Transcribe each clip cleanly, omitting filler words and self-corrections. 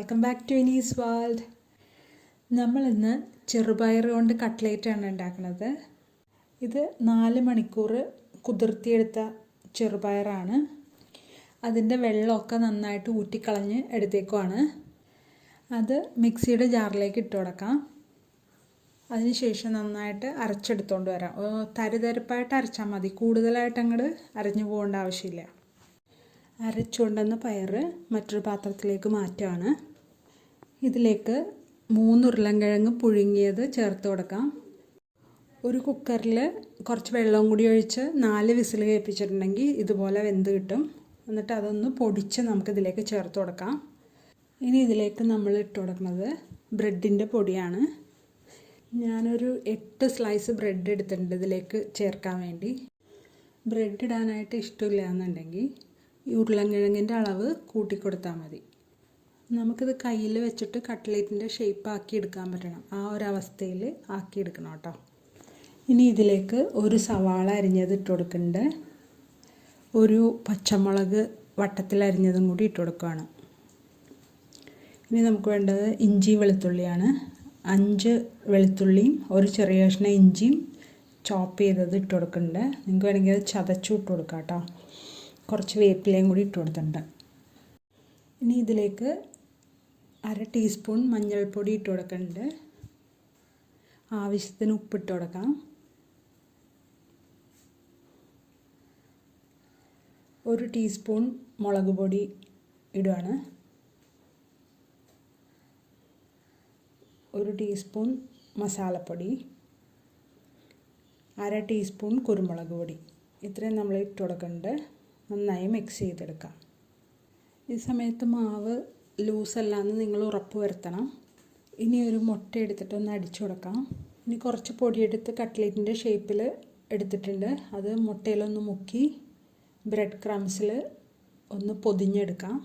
Welcome back to വിനീസ് world. നമ്മളിന്ന് ചെറുപയർ കൊണ്ട് കട്ട്ലേറ്റാണ് ഉണ്ടാക്കുന്നത്. ഇത് 4 മണിക്കൂർ കുതിർത്തിയെടുത്ത ചെറുപയറാണ്. അതിൻ്റെ വെള്ളമൊക്കെ നന്നായിട്ട് ഊറ്റിക്കളഞ്ഞ് എടുത്തേക്കുവാണ്. അത് മിക്സിയുടെ ജാറിലേക്ക് ഇട്ട് കൊടുക്കാം. അതിനുശേഷം നന്നായിട്ട് അരച്ചെടുത്തുകൊണ്ട് വരാം. തരിതരിപ്പായിട്ട് അരച്ചാൽ മതി, കൂടുതലായിട്ട് അങ്ങോട്ട് അരഞ്ഞു പോകേണ്ട ആവശ്യമില്ല. അരച്ചുകൊണ്ടുവന്ന പയർ മറ്റൊരു പാത്രത്തിലേക്ക് മാറ്റുകയാണ്. ഇതിലേക്ക് 3 ഉരുളൻകിഴങ്ങ് പുഴുങ്ങിയത് ചേർത്ത് കൊടുക്കാം. ഒരു കുക്കറിൽ കുറച്ച് വെള്ളവും കൂടി ഒഴിച്ച് 4 വിസിൽ കേൾപ്പിച്ചിട്ടുണ്ടെങ്കിൽ ഇതുപോലെ വെന്ത് കിട്ടും. എന്നിട്ട് അതൊന്ന് പൊടിച്ച് നമുക്കിതിലേക്ക് ചേർത്ത് കൊടുക്കാം. ഇനി ഇതിലേക്ക് നമ്മൾ ഇട്ട് കൊടുക്കുന്നത് ബ്രെഡിൻ്റെ പൊടിയാണ്. ഞാനൊരു 8 സ്ലൈസ് ബ്രെഡ് എടുത്തിട്ടുണ്ട് ഇതിലേക്ക് ചേർക്കാൻ വേണ്ടി. ബ്രെഡ് ഇടാനായിട്ട് ഇഷ്ടമില്ല എന്നുണ്ടെങ്കിൽ ഈ ഉരുളൻകിഴങ്ങിൻ്റെ അളവ് കൂട്ടിക്കൊടുത്താൽ മതി. നമുക്കിത് കയ്യിൽ വെച്ചിട്ട് കട്ട്ലേറ്റിൻ്റെ ഷേപ്പ് ആക്കി എടുക്കാൻ പറ്റണം. ആ ഒരവസ്ഥയിൽ ആക്കിയെടുക്കണം കേട്ടോ. ഇനി ഇതിലേക്ക് ഒരു സവാള അരിഞ്ഞത് ഇട്ട് കൊടുക്കുന്നുണ്ട്. ഒരു പച്ചമുളക് വട്ടത്തിൽ അരിഞ്ഞതും കൂടി ഇട്ട് കൊടുക്കുകയാണ്. ഇനി നമുക്ക് വേണ്ടത് ഇഞ്ചി വെളുത്തുള്ളിയാണ്. 5 വെളുത്തുള്ളിയും ഒരു ചെറിയ കഷ്ണം ഇഞ്ചിയും ചോപ്പ് ചെയ്തത് ഇട്ട് കൊടുക്കുന്നുണ്ട്. നിങ്ങൾക്ക് വേണമെങ്കിൽ അത് ചതച്ചു ഇട്ട് കൊടുക്കാം കേട്ടോ. കുറച്ച് വേപ്പിലയും കൂടി ഇട്ട് കൊടുത്തിട്ടുണ്ട്. ഇനി ഇതിലേക്ക് 1/2 ടീസ്പൂൺ മഞ്ഞൾപ്പൊടി ഇട്ട് കൊടുക്കുന്നുണ്ട്. ആവശ്യത്തിന് ഉപ്പിട്ട് കൊടുക്കാം. ഒരു ടീസ്പൂൺ മുളക് പൊടി ഇടുകയാണ്. 1 ടീസ്പൂൺ മസാലപ്പൊടി, 1/2 ടീസ്പൂൺ കുരുമുളക് പൊടി, ഇത്രയും നമ്മൾ ഇട്ട് കൊടുക്കുന്നുണ്ട്. നന്നായി മിക്സ് ചെയ്തെടുക്കാം. ഈ സമയത്ത് മാവ് ലൂസല്ലാന്ന് നിങ്ങൾ ഉറപ്പ് വരുത്തണം. ഇനി ഒരു മുട്ട എടുത്തിട്ട് ഒന്ന് അടിച്ചു കൊടുക്കാം. ഇനി കുറച്ച് പൊടിയെടുത്ത് കട്ട്ലേറ്റിൻ്റെ ഷേപ്പിൽ എടുത്തിട്ടുണ്ട്. അത് മുട്ടയിലൊന്ന് മുക്കി ബ്രെഡ് ക്രംസിൽ ഒന്ന് പൊതിഞ്ഞെടുക്കാം.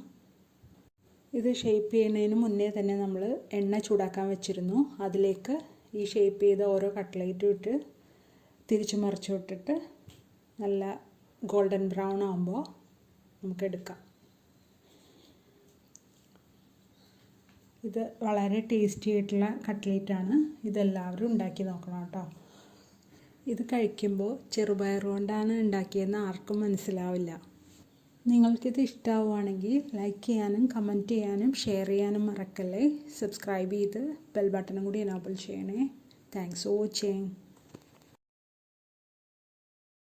ഇത് ഷേപ്പ് ചെയ്യുന്നതിന് മുന്നേ തന്നെ നമ്മൾ എണ്ണ ചൂടാക്കാൻ വെച്ചിരുന്നു. അതിലേക്ക് ഈ ഷേപ്പ് ചെയ്ത ഓരോ കട്ട്ലേറ്റും ഇട്ട് തിരിച്ചു മറിച്ചു വിട്ടിട്ട് നല്ല ഗോൾഡൻ ബ്രൗൺ ആകുമ്പോൾ നമുക്കെടുക്കാം. ഇത് വളരെ ടേസ്റ്റി ആയിട്ടുള്ള കട്ട്ലേറ്റാണ്. ഇതെല്ലാവരും ഉണ്ടാക്കി നോക്കണം കേട്ടോ. ഇത് കഴിക്കുമ്പോൾ ചെറുപയർ കൊണ്ടാണ് ഉണ്ടാക്കിയതെന്ന് ആർക്കും മനസ്സിലാവില്ല. നിങ്ങൾക്കിത് ഇഷ്ടമാവുകയാണെങ്കിൽ ലൈക്ക് ചെയ്യാനും കമൻറ്റ് ചെയ്യാനും ഷെയർ ചെയ്യാനും മറക്കല്ലേ. സബ്സ്ക്രൈബ് ചെയ്ത് ബെൽ ബട്ടണും കൂടി എനേബിൾ ചെയ്യണേ. Thanks for watching.